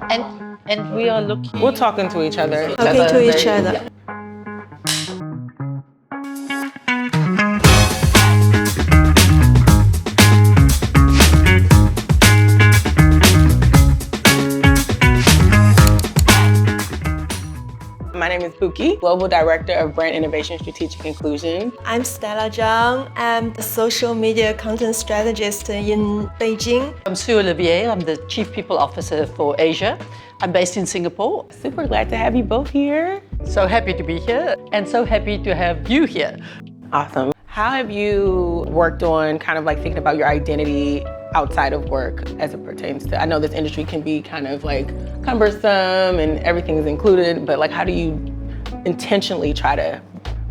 And we are looking. We're talking to each other. Talking to each other. Yeah. My name is Bukky, Global Director of Brand Innovation Strategic Inclusion. I'm Stella Zhang. I'm the social media content strategist in Beijing. I'm Olivier. I'm the Chief People Officer for Asia. I'm based in Singapore. Super glad to have you both here. So happy to be here and so happy to have you here. Awesome. How have you worked on kind of like thinking about your identity outside of work as it pertains to, I know this industry can be kind of like cumbersome and everything is included, but like how do you intentionally try to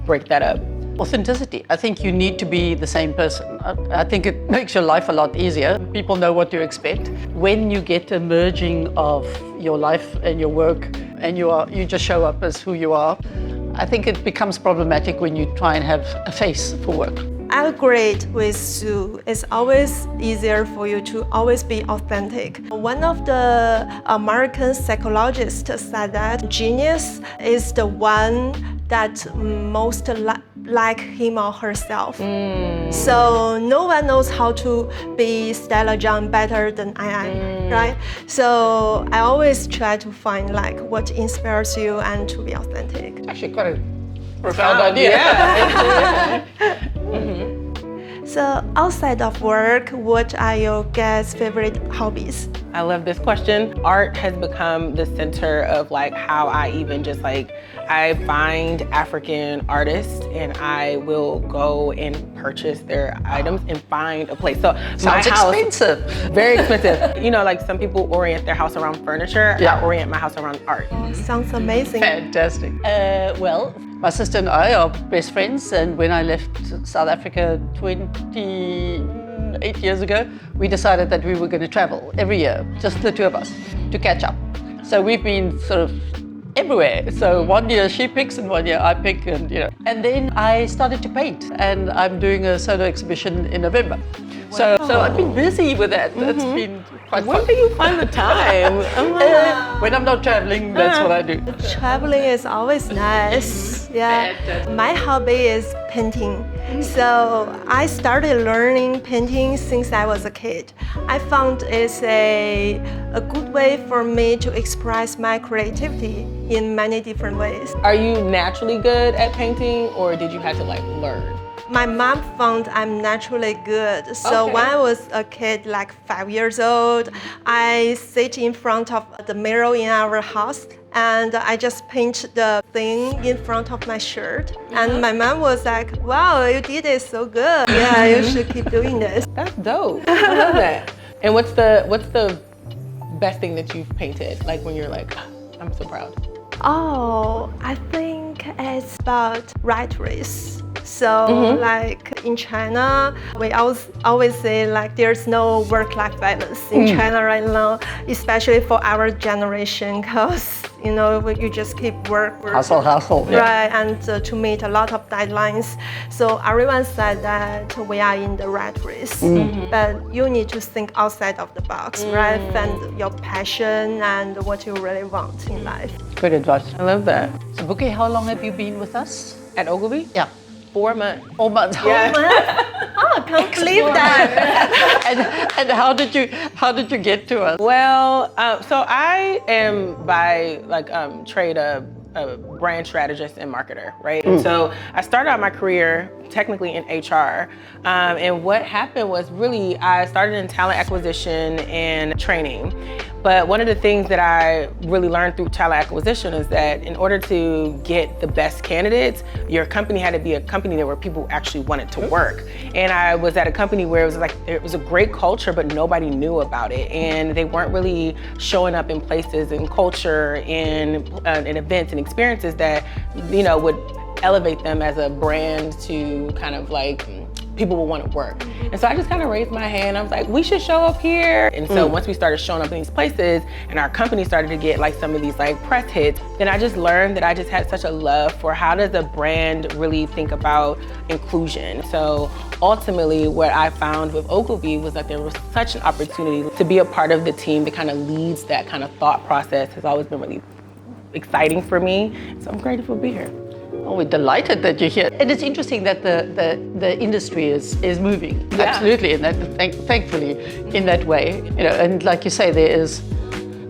break that up? Authenticity. I think you need to be the same person. I think it makes your life a lot easier. People know what to expect. When you get a merging of your life and your work and you just show up as who you are, I think it becomes problematic when you try and have a face for work. I agree with Sue. It's always easier for you to always be authentic. One of the American psychologists said that genius is the one that most like him or herself. So no one knows how to be Stella Zhang better than I am, right? So I always try to find like what inspires you and to be authentic. Actually, quite a profound idea. Yeah. So outside of work, what are your guys' favorite hobbies? I love this question. Art has become the center of like how I even just like, I find African artists and I will go and purchase their items and find a place. So Sounds expensive. Very expensive. You know, like some people orient their house around furniture. Yeah. I orient my house around art. Sounds amazing. Fantastic. Well, my sister and I are best friends, and when I left South Africa 28 years ago, we decided that we were going to travel every year, just the two of us, to catch up. So we've been sort of everywhere. So one year she picks and one year I pick, and you know. And then I started to paint, and I'm doing a solo exhibition in November. So I've been busy with that. It's been quite fun. When do you find the time? When I'm not traveling, that's what I do. Traveling is always nice. Yeah. Fantastic. My hobby is painting. So I started learning painting since I was a kid. I found it's a good way for me to express my creativity in many different ways. Are you naturally good at painting or did you have to like learn? My mom found I'm naturally good. So Okay. when I was a kid, like 5 years old, I sit in front of the mirror in our house and I just paint the thing in front of my shirt. And my mom was like, wow, you did it so good. Yeah, you should keep doing this. That's dope. I love that. And what's the best thing that you've painted? Like when you're like, I'm so proud. Oh, I think it's about rat race. So like in China, we always say like there's no work-life balance in China right now, especially for our generation, because you know you just keep work. Hustle. Yeah. Right, and to meet a lot of deadlines. So everyone said that we are in the rat race, but you need to think outside of the box, right? Find your passion and what you really want in life. Good advice. I love that. So Bukky, how long have you been with us? At Ogilvy? Yeah. 4 months. 4 months. Yeah. Oh, can't believe that. And how did you get to us? Well, so I am by like trade a brand strategist and marketer, right? And so I started out my career technically in HR. And what happened was really I started in talent acquisition and training. But one of the things that I really learned through talent acquisition is that in order to get the best candidates, your company had to be a company where people actually wanted to work. And I was at a company where it was a great culture, but nobody knew about it. And they weren't really showing up in places and culture and events and experiences that, you know, would elevate them as a brand to kind of like people will want to work. And so I just kind of raised my hand. I was like, we should show up here. And so once we started showing up in these places and our company started to get like some of these like press hits, then I just learned that I just had such a love for how does a brand really think about inclusion. So ultimately what I found with Ogilvy was that there was such an opportunity to be a part of the team that kind of leads that kind of thought process. Has always been really exciting for me. So I'm grateful to be here. Oh, we're delighted that you're here. And it's interesting that the industry is moving, absolutely, and that thankfully in that way. You know, and like you say, there is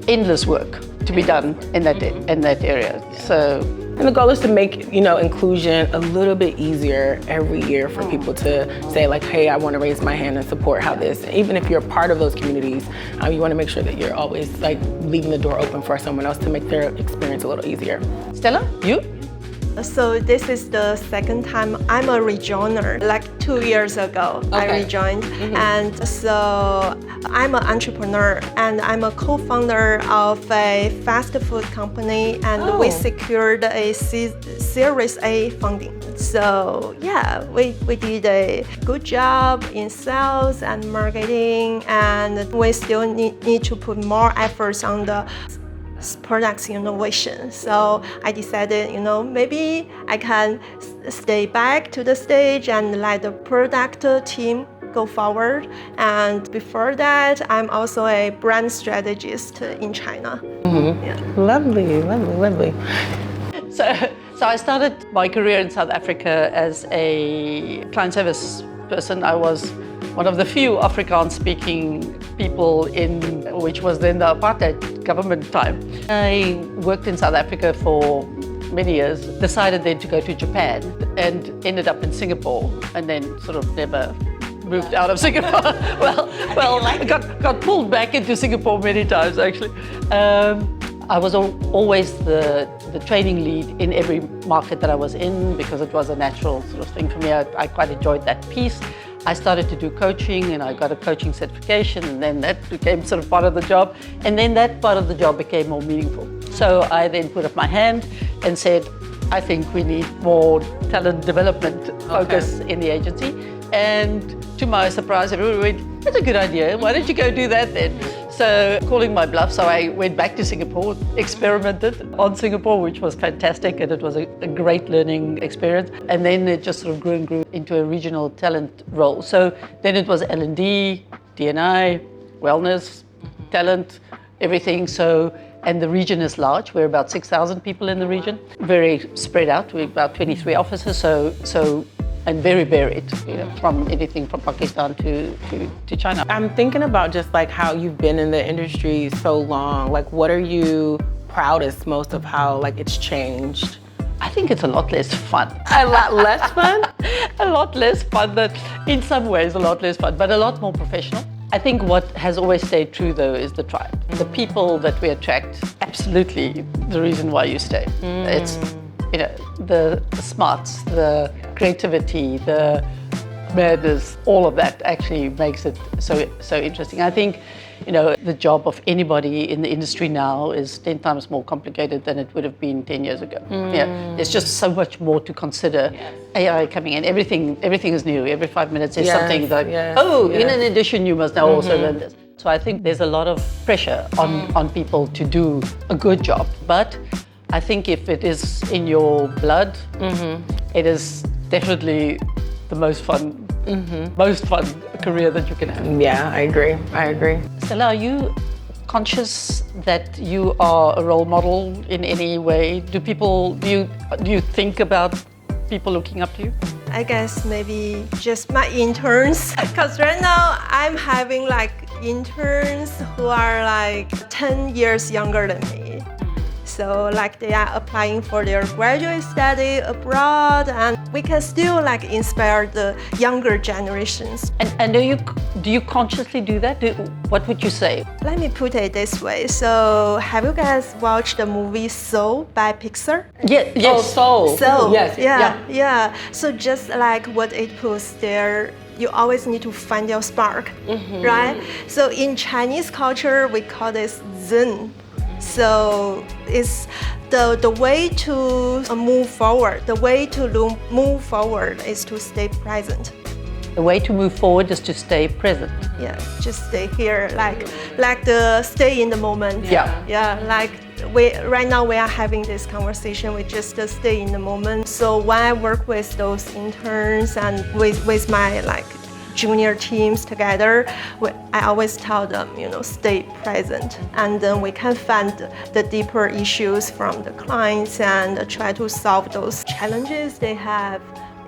endless work to be done in that area. So, and the goal is to make, you know, inclusion a little bit easier every year for people to say like, hey, I want to raise my hand and support how this. Even if you're a part of those communities, you want to make sure that you're always like leaving the door open for someone else to make their experience a little easier. Stella, you? So this is the second time I'm a rejoiner. Like 2 years ago, I rejoined. And so I'm an entrepreneur and I'm a co-founder of a fast food company, and we secured a Series A funding. So yeah, we did a good job in sales and marketing, and we still need to put more efforts on the products innovation. So I decided, you know, maybe I can stay back to the stage and let the product team go forward. And before that, I'm also a brand strategist in China. Lovely, lovely, lovely. So I started my career in South Africa as a client service person. I was one of the few Afrikaans-speaking people which was then the apartheid government time. I worked in South Africa for many years, decided then to go to Japan and ended up in Singapore, and then sort of never moved out of Singapore. I got pulled back into Singapore many times actually. I was always the training lead in every market that I was in because it was a natural sort of thing for me. I quite enjoyed that piece. I started to do coaching and I got a coaching certification, and then that became sort of part of the job. And then that part of the job became more meaningful. So I then put up my hand and said, I think we need more talent development focus in the agency. And to my surprise, everyone went, that's a good idea. Why don't you go do that then? So calling my bluff, so I went back to Singapore, experimented on Singapore, which was fantastic, and it was a great learning experience. And then it just sort of grew and grew into a regional talent role. So then it was L&D, D&I, wellness, talent, everything. So, and the region is large. We're about 6,000 people in the region, very spread out. We're about 23 offices, so and very varied, you know, from anything from Pakistan to China. I'm thinking about just like how you've been in the industry so long. Like, what are you proudest most of how like it's changed? I think it's a lot less fun. A lot less fun? A lot less fun, in some ways a lot less fun, but a lot more professional. I think what has always stayed true though is the tribe. The people that we attract, absolutely the reason why you stay. It's, you know, the smarts, the creativity, the madness, all of that actually makes it so interesting. I think, you know, the job of anybody in the industry now is 10 times more complicated than it would have been 10 years ago. Yeah, there's just so much more to consider. Yes. AI coming in, everything is new. Every 5 minutes there's something like, in an addition you must now also learn this. So I think there's a lot of pressure on people to do a good job. But I think if it is in your blood, it is definitely the most fun career that you can have. Yeah, I agree. Stella, are you conscious that you are a role model in any way? Do you think about people looking up to you? I guess maybe just my interns, because right now I'm having like interns who are like 10 years younger than me. So like they are applying for their graduate study abroad, and we can still like inspire the younger generations. And do you consciously do that? What would you say? Let me put it this way. So have you guys watched the movie Soul by Pixar? Yes. Oh, Soul. Soul. Yes. Yeah. So just like what it puts there, you always need to find your spark, right? So in Chinese culture, we call this Zen. So it's the way to move forward. The way to move forward is to stay present. The way to move forward is to stay present. Yeah, just stay here, like the stay in the moment. Yeah. Like right now we are having this conversation. We just stay in the moment. So when I work with those interns and with my junior teams together, I always tell them, stay present, and then we can find the deeper issues from the clients and try to solve those challenges they have.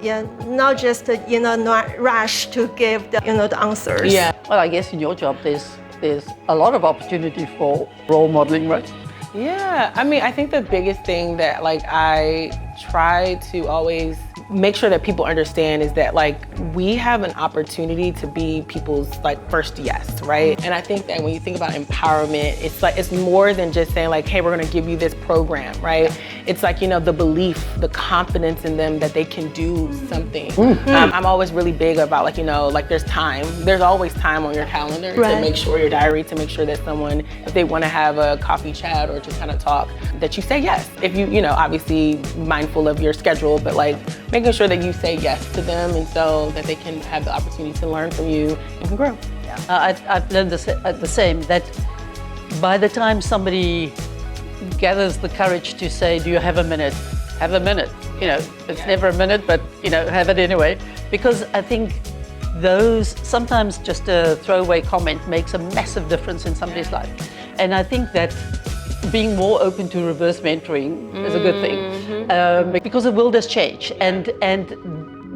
Yeah, not just not rush to give the the answers. Yeah. Well, I guess in your job there's a lot of opportunity for role modeling, right? Yeah, I mean, I think the biggest thing that I try to always make sure that people understand is that we have an opportunity to be people's first yes, right? And I think that when you think about empowerment, it's more than just saying hey, we're gonna give you this program, right? It's the belief, the confidence in them that they can do something. I'm always really big about there's time. There's always time on your calendar to make sure your diary, to make sure that someone, if they wanna have a coffee chat or just kind of talk, that you say yes. If you obviously mindful of your schedule, but making sure that you say yes to them, and so that they can have the opportunity to learn from you and can grow. Yeah. I've learned the same, that by the time somebody gathers the courage to say, do you have a minute? Have a minute. It's never a minute, but have it anyway. Because I think sometimes just a throwaway comment makes a massive difference in somebody's life. And I think that being more open to reverse mentoring is a good thing, because the world has changed, and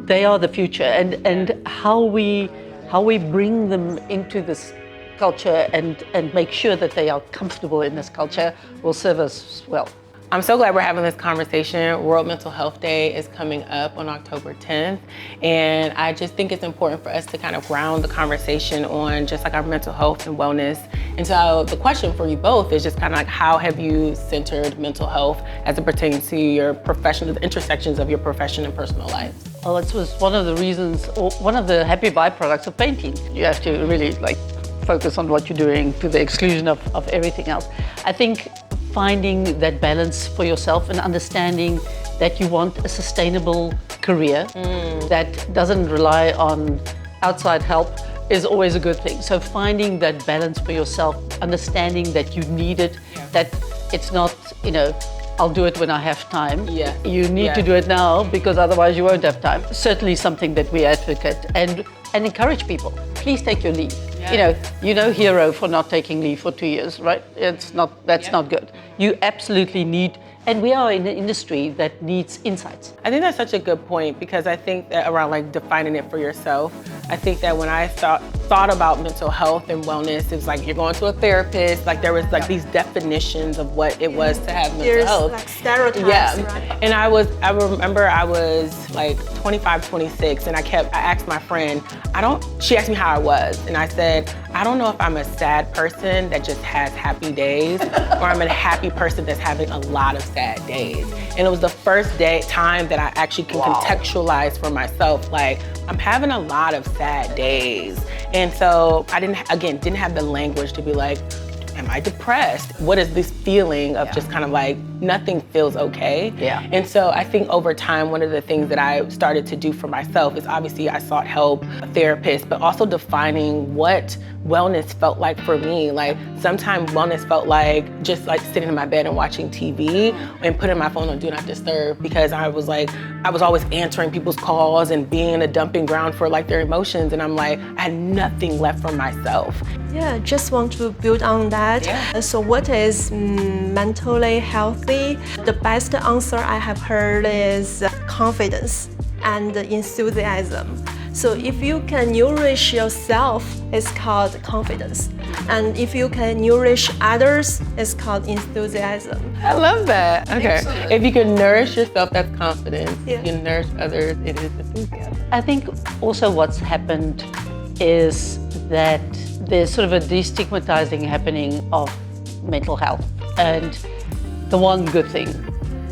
they are the future, and how we bring them into this culture and make sure that they are comfortable in this culture will serve us well. I'm so glad we're having this conversation. World Mental Health Day is coming up on October 10th. And I just think it's important for us to kind of ground the conversation on just our mental health and wellness. And so the question for you both is just kind of how have you centered mental health as it pertains to your profession, the intersections of your profession and personal life? Well, it was one of the reasons, or one of the happy byproducts of painting. You have to really focus on what you're doing to the exclusion of everything else. I think finding that balance for yourself and understanding that you want a sustainable career that doesn't rely on outside help is always a good thing. So finding that balance for yourself, understanding that you need it, that it's not, I'll do it when I have time. Yeah. You need to do it now because otherwise you won't have time. Certainly something that we advocate and encourage people. Please take your leave. Yeah. Hero for not taking leave for 2 years, right? That's not good. You absolutely need, and we are in an industry that needs insights. I think that's such a good point, because I think that around defining it for yourself, I think that when I thought about mental health and wellness, it was you're going to a therapist, there was these definitions of what it was to have mental health. Stereotypes. Yeah, right? And I remember I was 25, 26, and I asked my friend, she asked me how I was, and I said, I don't know if I'm a sad person that just has happy days, or I'm a happy person that's having a lot of sad days. And it was the first time that I actually can contextualize for myself, I'm having a lot of sad days. And so I didn't have the language to be am I depressed? What is this feeling of just kind of nothing feels okay? Yeah. And so I think over time, one of the things that I started to do for myself is obviously I sought help, a therapist, but also defining what wellness felt like for me. Sometimes wellness felt just sitting in my bed and watching TV and putting my phone on Do Not Disturb, because I was always answering people's calls and being a dumping ground for their emotions. And I had nothing left for myself. Yeah, just want to build on that. Yeah. So what is mentally healthy? The best answer I have heard is confidence and enthusiasm. So if you can nourish yourself, it's called confidence. And if you can nourish others, it's called enthusiasm. I love that. Okay. Excellent. If you can nourish yourself, that's confidence. Yeah. If you can nourish others, it is enthusiasm. I think also what's happened is that there's sort of a destigmatizing happening of mental health. And the one good thing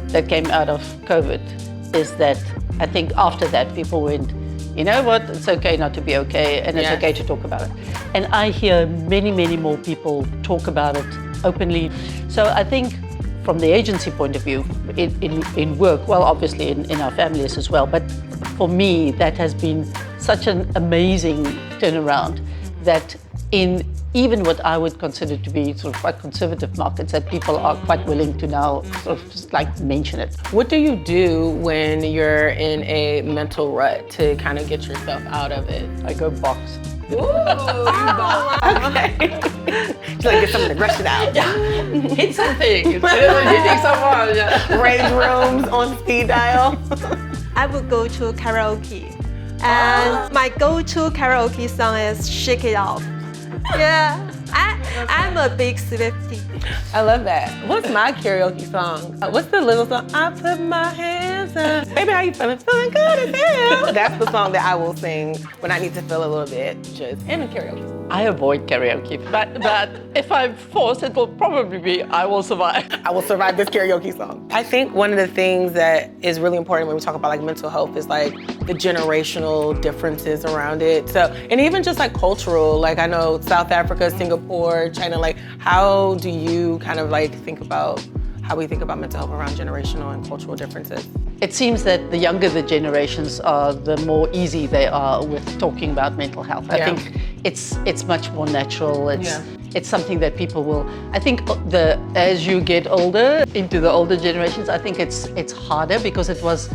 that came out of COVID is that I think after that people went, you know what, it's okay not to be okay, and it's okay to talk about it. And I hear many, many more people talk about it openly. So I think from the agency point of view, in work, well, obviously in our families as well, but for me, that has been such an amazing turnaround that in even what I would consider to be sort of quite conservative markets, that people are quite willing to now sort of just like mention it. What do you do when you're in a mental rut to kind of get yourself out of it? I go box. Ooh, okay. Just like get something to rush it out. Yeah, hit something instead of hitting someone. Yeah. Rage rooms on speed dial. I would go to karaoke. And my go-to karaoke song is Shake It Off. Yeah, I'm a big Swiftie. I love that. What's my karaoke song? What's the little song? I put my hands up. Baby, how you feeling? Feeling good as hell. That's the song that I will sing when I need to feel a little bit just in the karaoke. I avoid karaoke, but if I'm forced, it will probably be I Will Survive. I will survive this karaoke song. I think one of the things that is really important when we talk about like mental health is like the generational differences around it. So, and even just like cultural, like I know South Africa, Singapore, China, like how do you kind of like think about how we think about mental health around generational and cultural differences? It seems that the younger the generations are, the more easy they are with talking about mental health. I think it's much more natural. It's something that people will. I think as you get older, into the older generations, I think it's harder because it was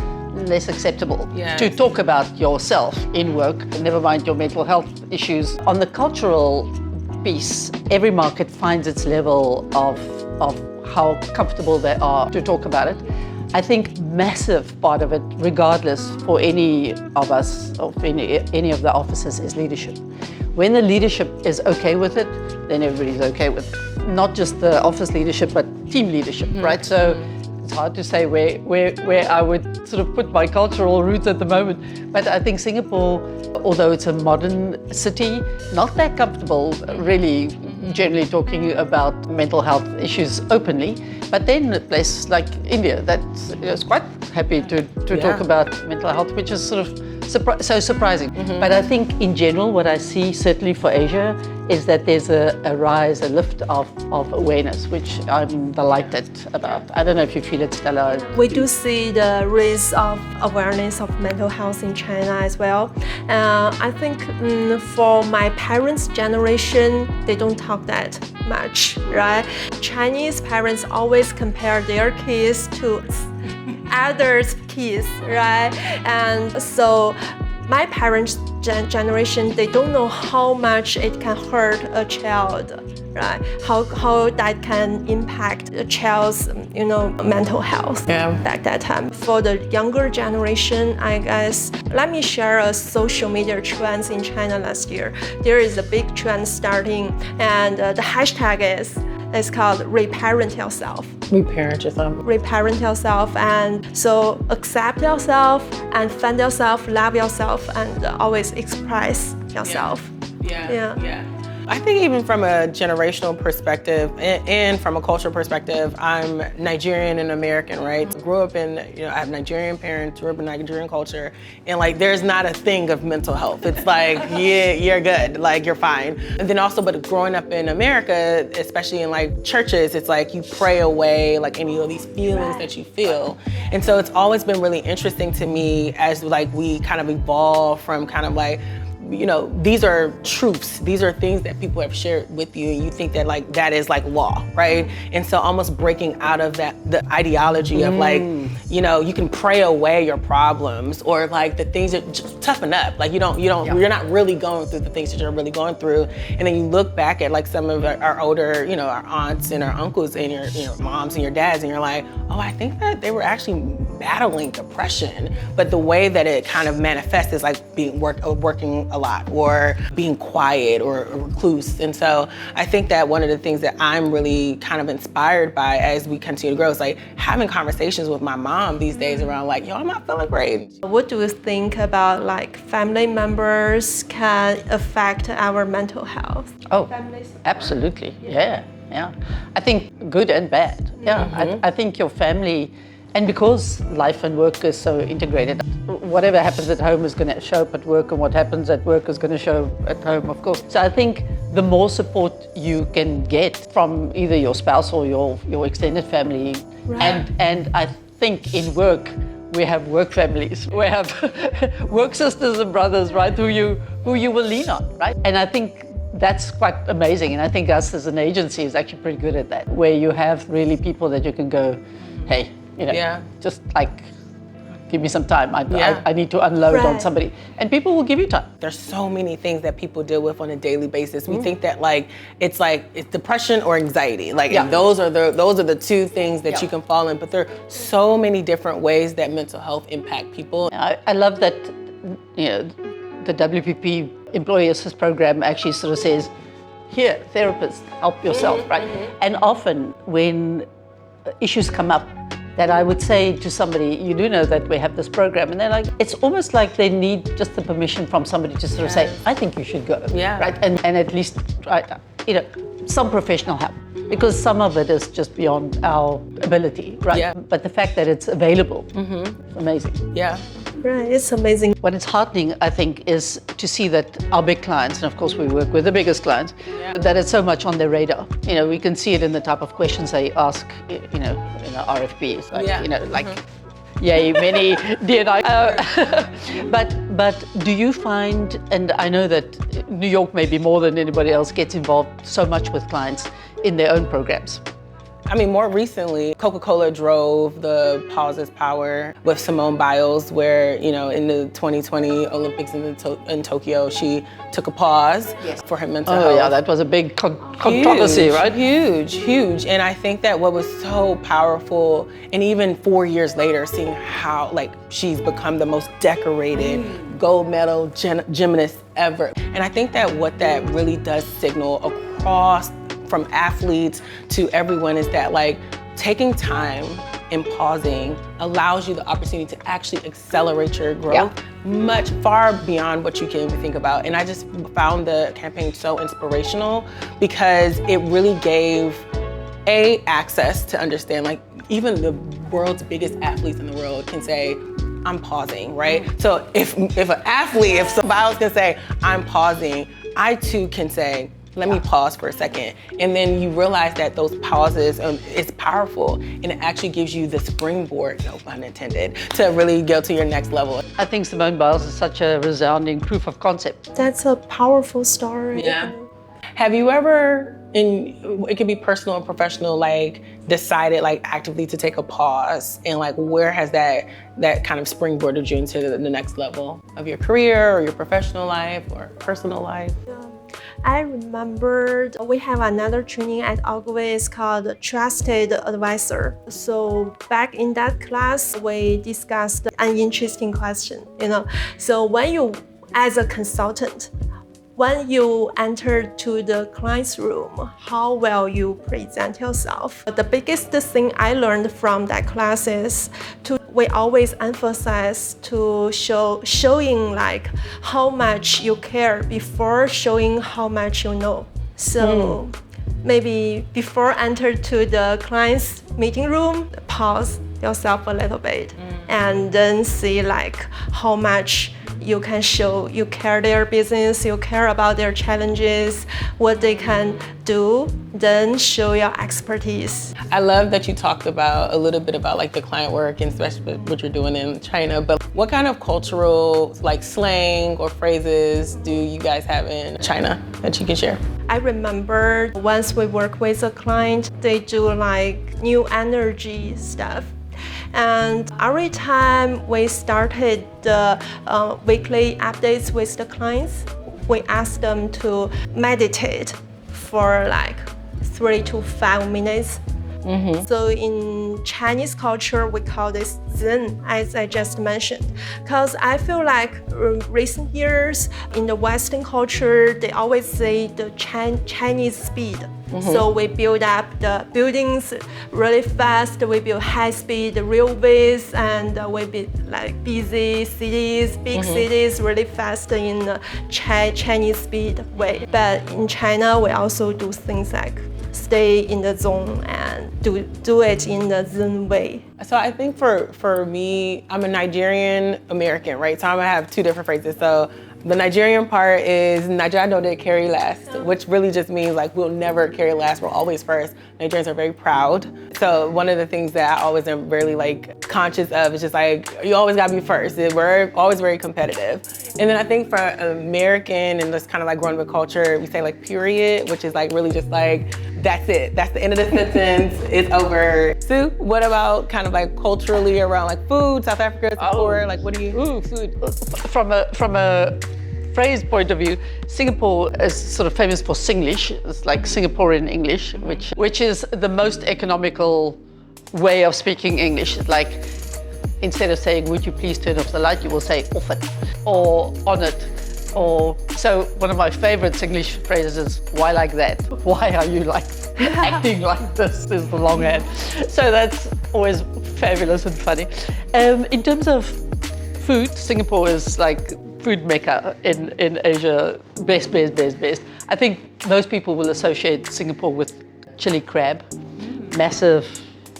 less acceptable to talk about yourself in work, never mind your mental health issues. On the cultural piece, every market finds its level of how comfortable they are to talk about it. I think massive part of it, regardless for any of us, or for any of the officers, is leadership. When the leadership is okay with it, then everybody's okay with it. Not just the office leadership, but team leadership, right? So it's hard to say where I would sort of put my cultural roots at the moment. But I think Singapore, although it's a modern city, not that comfortable really generally talking about mental health issues openly. But then places like India, that's quite happy to talk about mental health, which is sort of so surprising. But I think in general, what I see certainly for Asia is that there's a rise, a lift of awareness, which I'm delighted about. I don't know if you feel it, Stella. We do see the rise of awareness of mental health in China as well. I think for my parents' generation, they don't talk that much, right? Chinese parents always compare their kids to others' kids, right? And so my parents' generation, they don't know how much it can hurt a child, right? How that can impact a child's, mental health at that time. For the younger generation, I guess, let me share a social media trends in China last year. There is a big trend starting, and the hashtag is called reparent yourself. Reparent yourself. Reparent yourself, and so accept yourself and find yourself, love yourself, and always express yourself. Yeah. I think even from a generational perspective and from a cultural perspective, I'm Nigerian and American, right? Grew up in, I have Nigerian parents, grew up in Nigerian culture, and like there's not a thing of mental health. It's like, yeah, you're good, like you're fine. And then also, but growing up in America, especially in like churches, it's like you pray away like any of these feelings that you feel. And so it's always been really interesting to me as like we kind of evolve from kind of like, these are truths. These are things that people have shared with you, and you think that like that is like law, right? And so almost breaking out of that, the ideology of like, you can pray away your problems, or like the things that just toughen up. Like you're not really going through the things that you're really going through. And then you look back at like some of our older, our aunts and our uncles and your moms and your dads, and you're like, oh, I think that they were actually battling depression, but the way that it kind of manifests is like being working a lot, or being quiet, or a recluse. And so I think that one of the things that I'm really kind of inspired by as we continue to grow is like having conversations with my mom these days around like, I'm not feeling great. What do you think about like family members can affect our mental health? Oh, absolutely. Yeah. I think good and bad. Yeah, I think your family, and because life and work is so integrated, whatever happens at home is going to show up at work, and what happens at work is going to show at home, of course. So I think the more support you can get from either your spouse or your extended family, and I think in work, We have work families. We have work sisters and brothers, right, who you will lean on, right? And I think that's quite amazing. And I think us as an agency is actually pretty good at that, where you have really people that you can go, hey, just like, give me some time. I need to unload on somebody. And people will give you time. There's so many things that people deal with on a daily basis. We think that it's depression or anxiety. And those are the two things that you can fall in. But there are so many different ways that mental health impact people. I love that, the WPP Employee Assist Program actually sort of says, here, therapists, help yourself, right? And often when issues come up, that I would say to somebody, you do know that we have this program, and they're like, it's almost like they need just the permission from somebody to sort of say, I think you should go, right? And at least, some professional help, because some of it is just beyond our ability, right? Yeah. But the fact that it's available, is amazing. Yeah. Right, it's amazing. What is heartening, I think, is to see that our big clients, and of course we work with the biggest clients, that it's so much on their radar. We can see it in the type of questions they ask, in our RFPs, yay, many D&I. But do you find, and I know that New York maybe more than anybody else gets involved so much with clients in their own programs. I mean, more recently, Coca-Cola drove the Pause is Power with Simone Biles, where, in the 2020 Olympics in Tokyo, she took a pause for her mental health. Oh yeah, that was a big controversy, right? Huge. And I think that what was so powerful, and even 4 years later, seeing how she's become the most decorated gold medal gymnast ever. And I think that what that really does signal across from athletes to everyone is that taking time and pausing allows you the opportunity to actually accelerate your growth much far beyond what you can even think about. And I just found the campaign so inspirational because it really gave access to understand even the world's biggest athletes in the world can say, I'm pausing, right? So if somebody else can say, I'm pausing, I too can say, let me pause for a second. And then you realize that those pauses, it's powerful, and it actually gives you the springboard, no pun intended, to really go to your next level. I think Simone Biles is such a resounding proof of concept. That's a powerful story. Yeah. Have you ever, it could be personal and professional, decided actively to take a pause, and where has that kind of springboarded you into the next level of your career or your professional life or personal life? I remember we have another training at Ogilvy, it's called Trusted Advisor. So back in that class, we discussed an interesting question, So when you, as a consultant, when you enter to the client's room, how well you present yourself? The biggest thing I learned from that class is we always emphasize to showing how much you care before showing how much you know. So maybe before enter to the client's meeting room, pause yourself a little bit and then see how much you can show you care their business, you care about their challenges, what they can do, then show your expertise. I love that you talked about a little bit about the client work and especially what you're doing in China, but what kind of cultural slang or phrases do you guys have in China that you can share? I remember once we work with a client, they do new energy stuff. And every time we started the weekly updates with the clients, we ask them to meditate for 3 to 5 minutes. So in Chinese culture, we call this Zen, as I just mentioned. Because I feel recent years in the Western culture, they always say the Chinese speed. So we build up the buildings really fast, we build high-speed railways, and we build busy cities, big cities really fast in the Chinese speed way. But in China, we also do things stay in the zone and do it in the Zen way. So I think for me, I'm a Nigerian American, right? So I'm gonna have two different phrases. So The Nigerian part is Najado de carry last, which really just means like we'll never carry last, we're always first. Nigerians are very proud. So one of the things that I always am really like conscious of is just like, you always gotta be first. We're always very competitive. And then I think for American and this kind of like growing with culture, we say like period, which is like really just like, that's it. That's the end of the sentence, it's over. Sue, what about kind of like culturally around like food, South Africa, Singapore, like what do you? Ooh, food. From a phrase point of view, Singapore is sort of famous for Singlish. It's like Singaporean English, which is the most economical way of speaking English. Like instead of saying, would you please turn off the light, you will say off it or on it. Or so one of my favorite English phrases is, why like that? Why are you like acting like this is the long hand? So that's always fabulous and funny. In terms of food, Singapore is like food mecca in Asia, best. I think most people will associate Singapore with chili crab, massive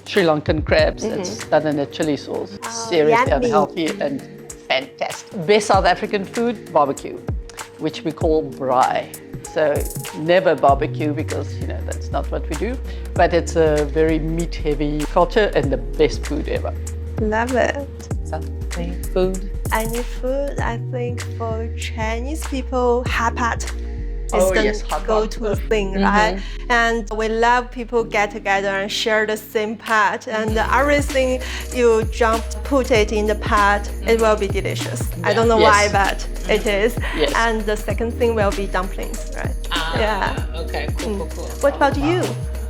Sri Lankan crabs that's done in a chili sauce. Seriously yummy. unhealthy and fantastic. Best South African food, barbecue, which we call braai. So never barbecue because, you know, that's not what we do. But it's a very meat-heavy culture and the best food ever. Love it. Something food. Any food, I think for Chinese people, hot pot is Oh, the yes, hot pot. go-to thing, right? And we love people get together and share the same pot, and everything you put it in the pot, it will be delicious. I don't know why, Yes. but it is. Yes. And the second thing will be dumplings, right? Yeah. Okay, cool. What about you?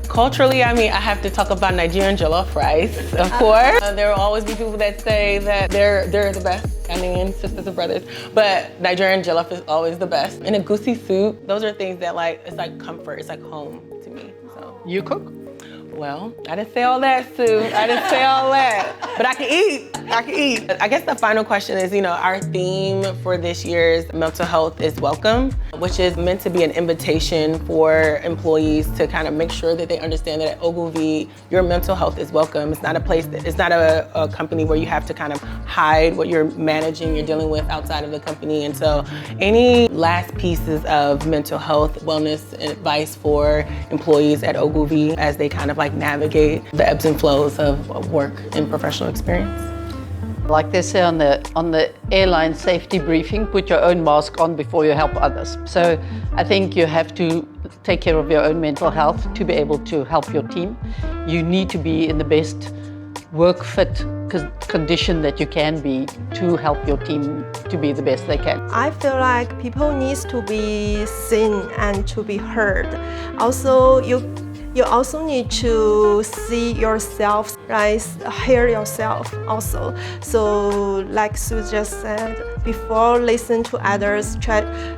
Culturally, I mean, I have to talk about Nigerian jollof rice, of course. There will always be people that say that they're the best. Ghanaian sisters and brothers, but Nigerian jollof is always the best. And a goosey soup, those are things that like, it's like comfort, it's like home to me, so. You cook? Well, I didn't say all that, Sue. I didn't say all that, but I can eat. I guess the final question is, you know, our theme for this year's mental health is welcome, which is meant to be an invitation for employees to kind of make sure that they understand that at Ogilvy, your mental health is welcome. It's not a place it's not a company where you have to kind of hide what you're managing, you're dealing with outside of the company. And so any last pieces of mental health, wellness advice for employees at Ogilvy as they kind of like navigate the ebbs and flows of work and professional experience? Like they say on the airline safety briefing, put your own mask on before you help others. So I think you have to take care of your own mental health to be able to help your team. You need to be in the best work fit condition that you can be to help your team to be the best they can. I feel like people need to be seen and to be heard. Also, you also need to see yourself, right? Hear yourself also. So like Sue just said, before listen to others,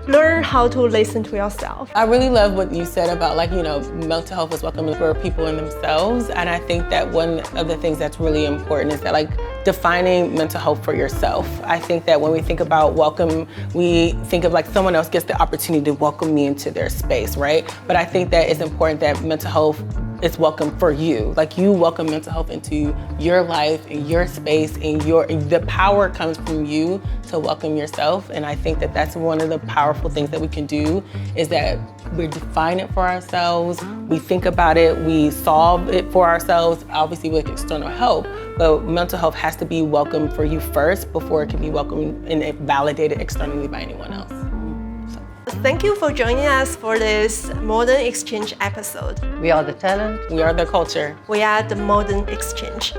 learn how to listen to yourself. I really love what you said about like, you know, mental health is welcome for people in themselves. And I think that one of the things that's really important is that like defining mental health for yourself. I think that when we think about welcome, we think of like someone else gets the opportunity to welcome me into their space, right? But I think that it's important that mental health is welcome for you. Like you welcome mental health into your life, in your space, and the power comes from you to welcome yourself. And I think that that's one of the powerful things that we can do is that we define it for ourselves, we think about it, we solve it for ourselves, obviously with external help, but mental health has to be welcome for you first before it can be welcomed and validated externally by anyone else. Thank you for joining us for this Modern Exchange episode. We are the talent. We are the culture. We are the Modern Exchange.